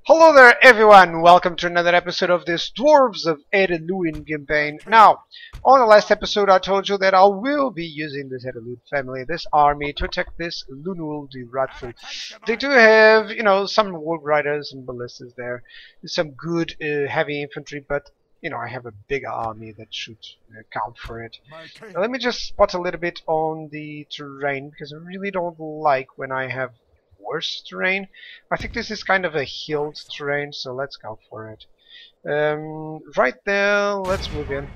Hello there everyone, welcome to another episode of this Dwarves of Ered Luin campaign. Now, on the last episode I told you that I will be using this Ered family, this army, to attack this Luin the Wrathful. They do have, some Warg Riders and Ballistas there, some good heavy infantry, but, I have a big army that should count for it. Now, let me just spot a little bit on the terrain, because I really don't like when I have worse terrain. I think this is kind of a hilled terrain, so let's go for it. Right there, let's move in.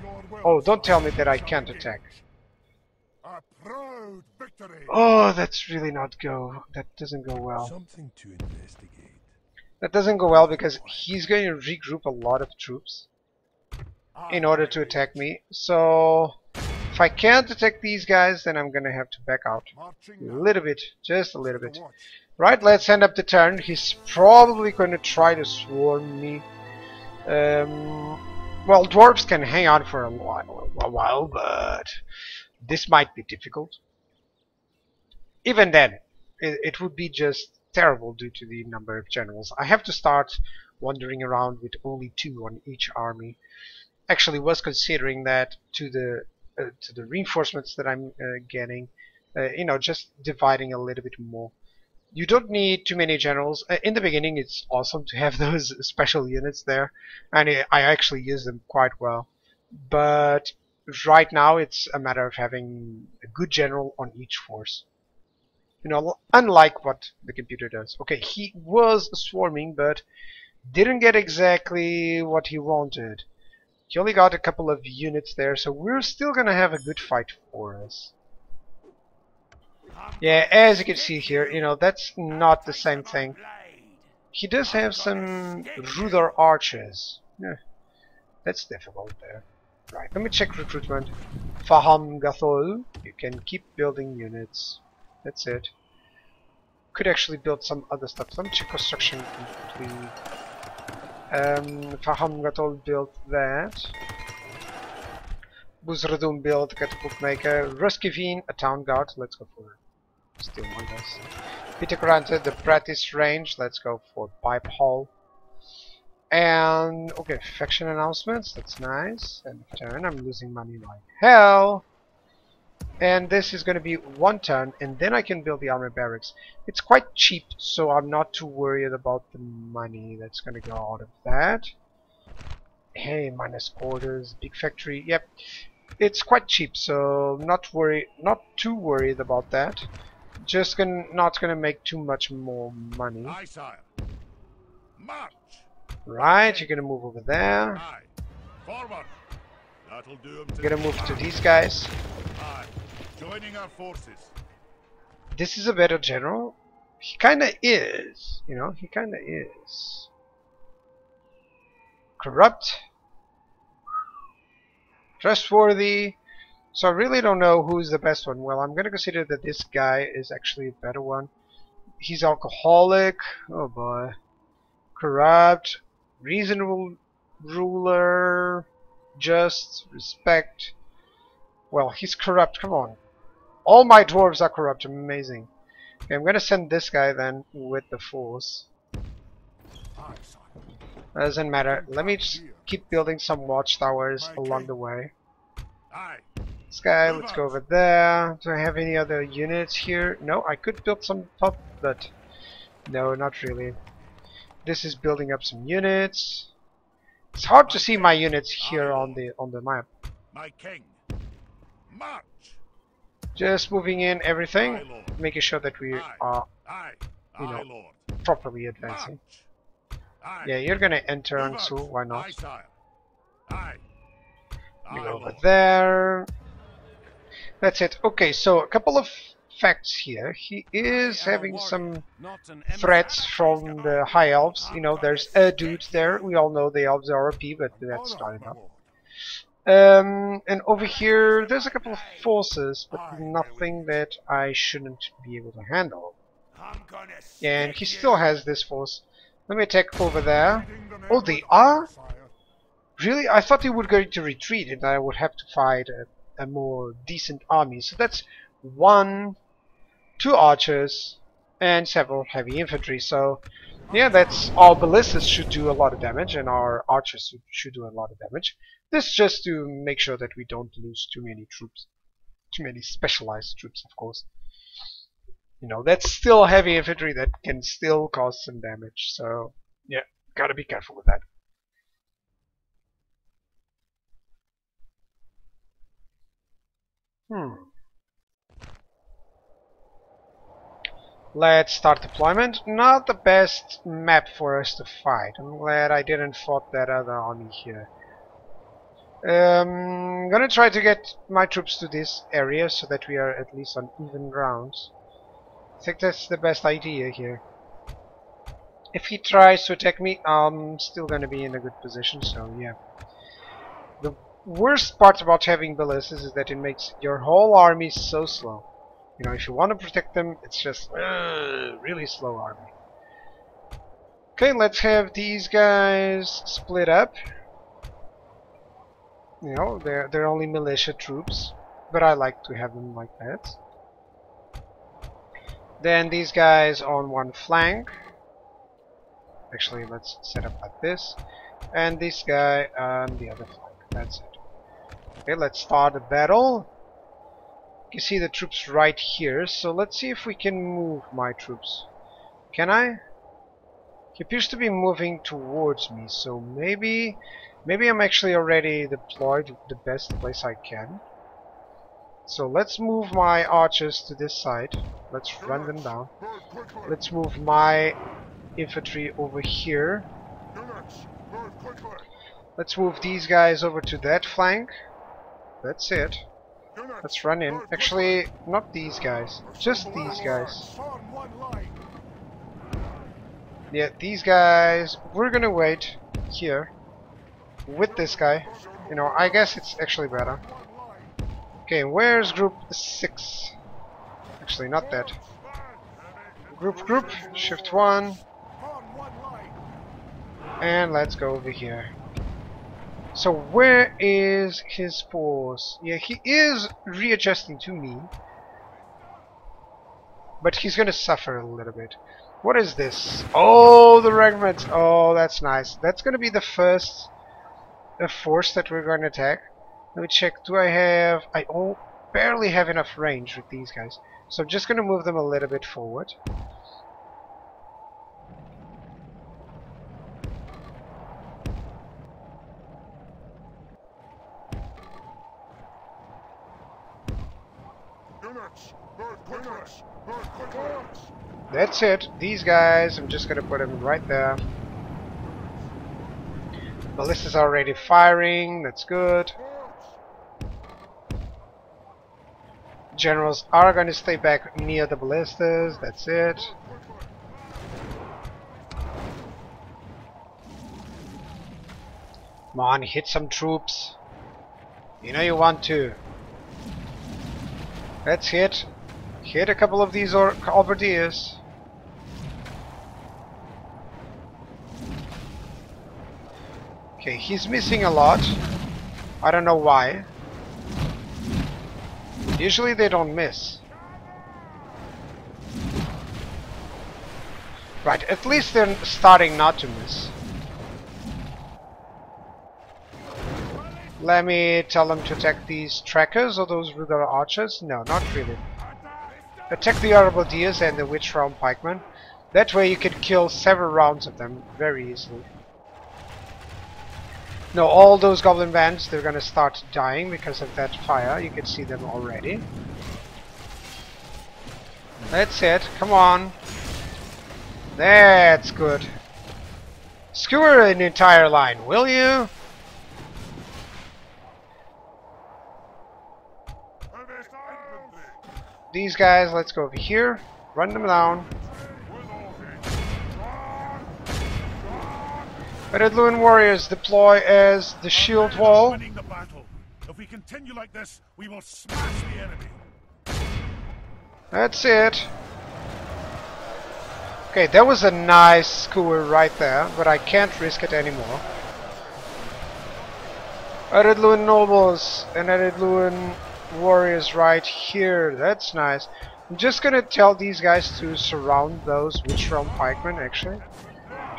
Oh, don't tell me that I can't attack. Oh, that's really not go. That doesn't go well. Something to investigate. That doesn't go well because he's going to regroup a lot of troops in order to attack me. So if I can't attack these guys, then I'm gonna have to back out a little bit, just a little bit. Right, let's end up the turn. He's probably going to try to swarm me. Well, dwarves can hang on for a while, but this might be difficult. Even then, it would be just terrible due to the number of generals. I have to start wandering around with only 2 on each army. Actually, was considering that to the reinforcements that I'm getting, just dividing a little bit more. You don't need too many generals. In the beginning, it's awesome to have those special units there, and I actually use them quite well. But right now, it's a matter of having a good general on each force. Unlike what the computer does. Okay, he was swarming, but didn't get exactly what he wanted. He only got a couple of units there, so we're still gonna have a good fight for us. Yeah, as you can see here, that's not the same thing. He does have some ruder archers. Yeah, that's difficult there. Right, let me check recruitment. Faham Gathol, you can keep building units. That's it. Could actually build some other stuff. Let me check construction complete. Faham Gathol built that. Buzradun built catapult maker. Ruskiveen, a town guard. Let's go for it. Still one less. Peter granted the practice range. Let's go for pipe hole. And okay, faction announcements. That's nice. And turn. I'm losing money like hell. And this is going to be 1 turn, and then I can build the armor barracks. It's quite cheap, so I'm not too worried about the money that's going to go out of that. Hey, minus orders, big factory. Yep, it's quite cheap, so not too worried about that. Just not gonna make too much more money. Right, you're gonna move over there. You're gonna move to these guys. Joining our forces. This is a better general. He kinda is, he kinda is. Corrupt. Trustworthy. So I really don't know who's the best one. Well, I'm gonna consider that this guy is actually a better one. He's alcoholic. Oh boy. Corrupt. Reasonable ruler. Just. Respect. Well, he's corrupt. Come on. All my dwarves are corrupt. Amazing. Okay, I'm gonna send this guy then with the force. Doesn't matter. Let me just keep building some watchtowers along the way. This guy, let's go over there. Do I have any other units here? No, I could build some top, but no, not really. This is building up some units. It's hard to see my units here on the map. My king. March. Just moving in everything, making sure that we are, properly advancing. Yeah, you're gonna enter on Sul, why not? You go over there. That's it. Okay, so a couple of facts here. He is having some threats from the High Elves. There's a dude there. We all know the Elves are OP, but that's not enough. And over here, there's a couple of forces, but nothing that I shouldn't be able to handle. And he still has this force. Let me attack over there. Oh, they are? Really? I thought they were going to retreat and I would have to fight a more decent army. So that's 1, 2 archers, and several heavy infantry. So Yeah, that's all. Ballistas should do a lot of damage, and our archers should do a lot of damage. This just to make sure that we don't lose too many troops, too many specialized troops, of course. You know, that's still heavy infantry that can still cause some damage. So yeah, gotta be careful with that. Let's start deployment. Not the best map for us to fight. I'm glad I didn't fought that other army here. Gonna try to get my troops to this area so that we are at least on even grounds. I think that's the best idea here. If he tries to attack me, I'm still gonna be in a good position, so yeah. The worst part about having ballistas is that it makes your whole army so slow. You know, if you want to protect them, it's just really slow army. Okay, let's have these guys split up. You know, they're only militia troops, but I like to have them like that. Then these guys on one flank. Actually, let's set up like this. And this guy on the other flank. That's it. Okay, let's start a battle. You see the troops right here, so let's see if we can move my troops. Can I? He appears to be moving towards me, so maybe I'm actually already deployed the best place I can. So let's move my archers to this side. Let's run them down. Let's move my infantry over here. Let's move these guys over to that flank. That's it. Let's run in. Actually, not these guys. Just these guys. Yeah, these guys. We're gonna wait here with this guy. You know, I guess it's actually better. Okay, where's group 6? Actually, not that. Group, shift 1. And let's go over here. So where is his force? Yeah, he is readjusting to me. But he's gonna suffer a little bit. What is this? Oh, the regiments. Oh, that's nice. That's gonna be the first force that we're gonna attack. Let me check. Do I have... I barely have enough range with these guys. So I'm just gonna move them a little bit forward. That's it. These guys, I'm just gonna put them right there. Ballistas are already firing. That's good. Generals are gonna stay back near the ballistas. That's it. Come on, hit some troops. You know you want to. Let's hit a couple of these halberdiers. Okay, he's missing a lot. I don't know why. Usually they don't miss. Right, at least they're starting not to miss. Let me tell them to attack these trackers or those with their archers. No, not really. Attack the halberdiers and the witch round pikemen. That way you can kill several rounds of them very easily. No, all those goblin bands, they're gonna start dying because of that fire. You can see them already. That's it. Come on. That's good. Skewer an entire line, will you? These guys, let's go over here. Run them down. Ered Luin warriors deploy as the shield wall. Winning the battle. If we continue like this, we will smash the enemy. That's it. Okay, that was a nice skewer right there, but I can't risk it anymore. Ered Luin nobles and Ered Luin warriors right here. That's nice. I'm just gonna tell these guys to surround those witch realm pikemen actually.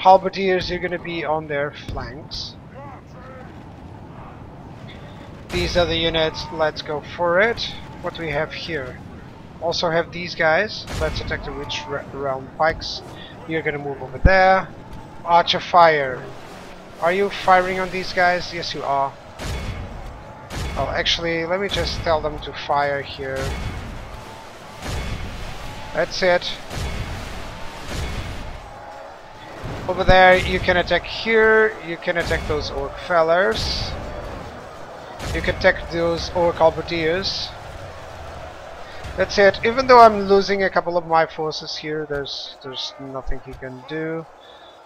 halberdiers are gonna be on their flanks. These are the units, let's go for it. What do we have here? Also have these guys. Let's attack the Witch Realm Pikes. You're gonna move over there. Archer fire. Are you firing on these guys? Yes you are. Oh, actually, let me just tell them to fire here. That's it. Over there, you can attack here. You can attack those orc fellers. You can attack those orc halberdiers. That's it. Even though I'm losing a couple of my forces here, there's nothing he can do.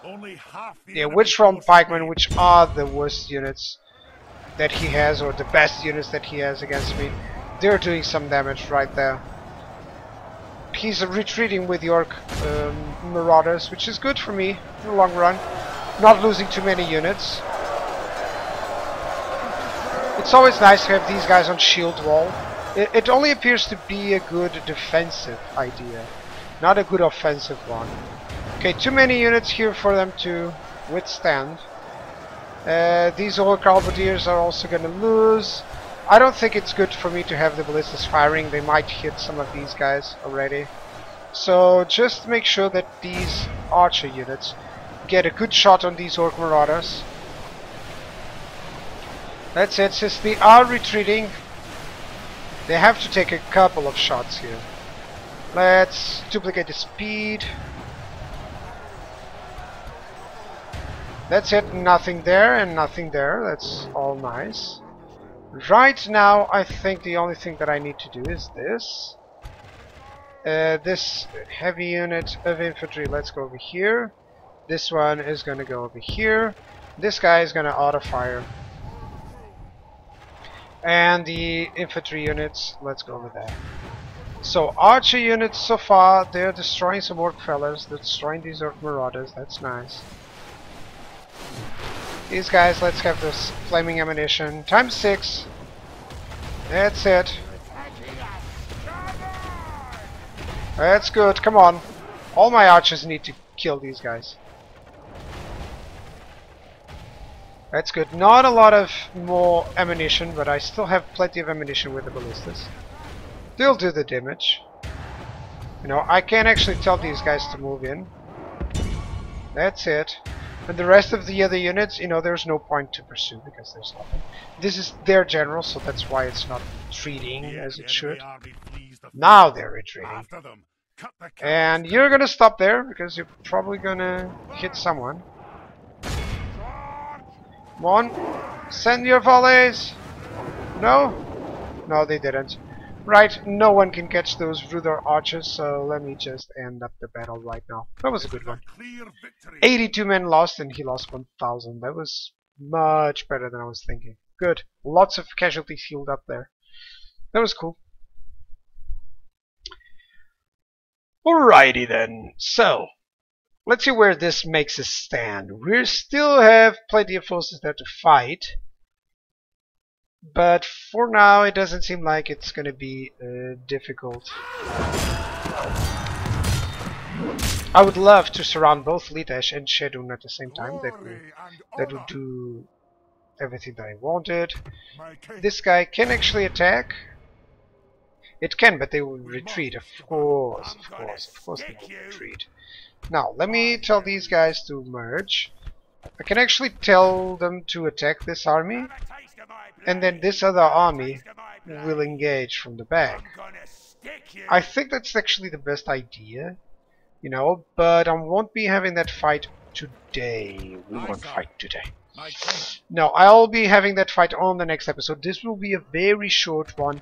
Only half the Yeah, enemy Witch Realm force Pikemen, remain. which are the worst units that he has, or the best units that he has against me, they're doing some damage right there. He's retreating with the Orc Marauders, which is good for me in the long run. Not losing too many units. It's always nice to have these guys on shield wall. It only appears to be a good defensive idea, not a good offensive one. Okay, too many units here for them to withstand. These Orc halberdiers are also gonna lose. I don't think it's good for me to have the ballistas firing. They might hit some of these guys already. So just make sure that these archer units get a good shot on these Orc Marauders. That's it. Since they are retreating, they have to take a couple of shots here. Let's duplicate the speed. That's it. Nothing there and nothing there. That's all nice. Right now, I think the only thing that I need to do is this. This heavy unit of infantry, let's go over here. This one is going to go over here. This guy is going to auto-fire. And the infantry units, let's go over there. So, archer units so far, they're destroying some orc fellas. They're destroying these orc marauders. That's nice. These guys, let's have this flaming ammunition. Times 6. That's it. That's good. Come on. All my archers need to kill these guys. That's good. Not a lot of more ammunition, but I still have plenty of ammunition with the ballistas. They'll do the damage. You know, I can actually tell these guys to move in. That's it. And the rest of the other units, you know, there's no point to pursue because there's nothing. This is their general, so that's why it's not retreating as it should. Now they're retreating. And you're gonna stop there because you're probably gonna hit someone. Come on, send your volleys. No? No, they didn't. Right, no one can catch those Ruther archers, so let me just end up the battle right now. That was a good one. 82 men lost and he lost 1,000. That was much better than I was thinking. Good. Lots of casualties healed up there. That was cool. Alrighty then. So, let's see where this makes us stand. We still have plenty of forces there to fight. But for now, it doesn't seem like it's going to be difficult. I would love to surround both Litash and Shadun at the same time. That would do everything that I wanted. This guy can actually attack. It can, but they will retreat. Of course they will retreat. Now, let me tell these guys to merge. I can actually tell them to attack this army. And then this other army will engage from the back. I think that's actually the best idea, you know, but I won't be having that fight today. We won't fight today. No, I'll be having that fight on the next episode. This will be a very short one.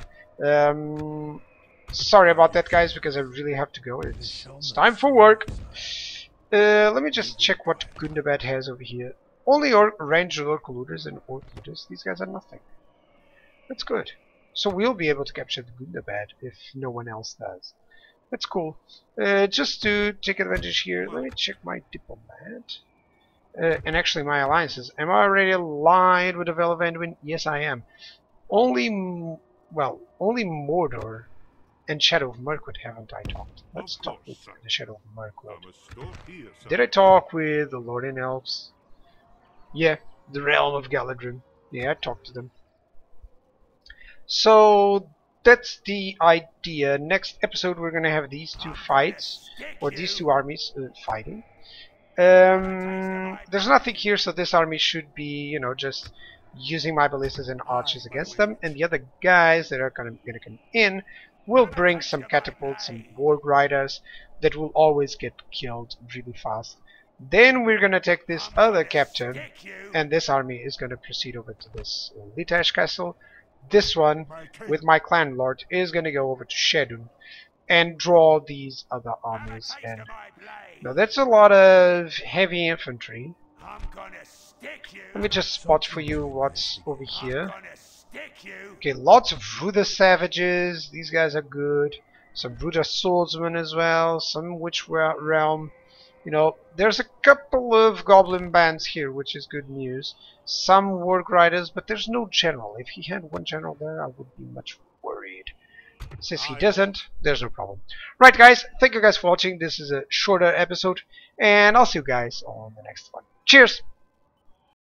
Sorry about that, guys, because I really have to go. It's time for work. Let me just check what Gundabad has over here. Only ranged orc looters and orc looters. These guys are nothing. That's good. So we'll be able to capture the Gundabad if no one else does. That's cool. Just to take advantage here, let me check my diplomat. And actually my alliances. Am I already aligned with the Vale of Anduin? Yes, I am. Only Mordor and Shadow of Mirkwood haven't I talked? Let's Of talk course, with son. the Shadow of I Mirkwood. must stop here, sir. Did I talk with the Lord in Elves? Yeah, the Realm of Galadrim. Yeah, I talked to them. So that's the idea. Next episode we're gonna have these two fights, or these two armies fighting. There's nothing here, so this army should be, you know, just using my ballistas and archers against them, and the other guys that are gonna come in will bring some catapults, some warg riders that will always get killed really fast. Then we're gonna take this other captain, and this army is gonna proceed over to this Litash castle. This one, with my clan lord, is gonna go over to Shedun and draw these other armies. And now that's a lot of heavy infantry. Let me just spot for you what's over here. Okay, lots of Ruda savages. These guys are good. Some Ruda swordsmen as well. Some Witch realm. You know, there's a couple of goblin bands here, which is good news. Some warg riders, but there's no general. If he had one general there, I would be much worried. Since he doesn't, there's no problem. Right, guys, thank you guys for watching. This is a shorter episode, and I'll see you guys on the next one. Cheers!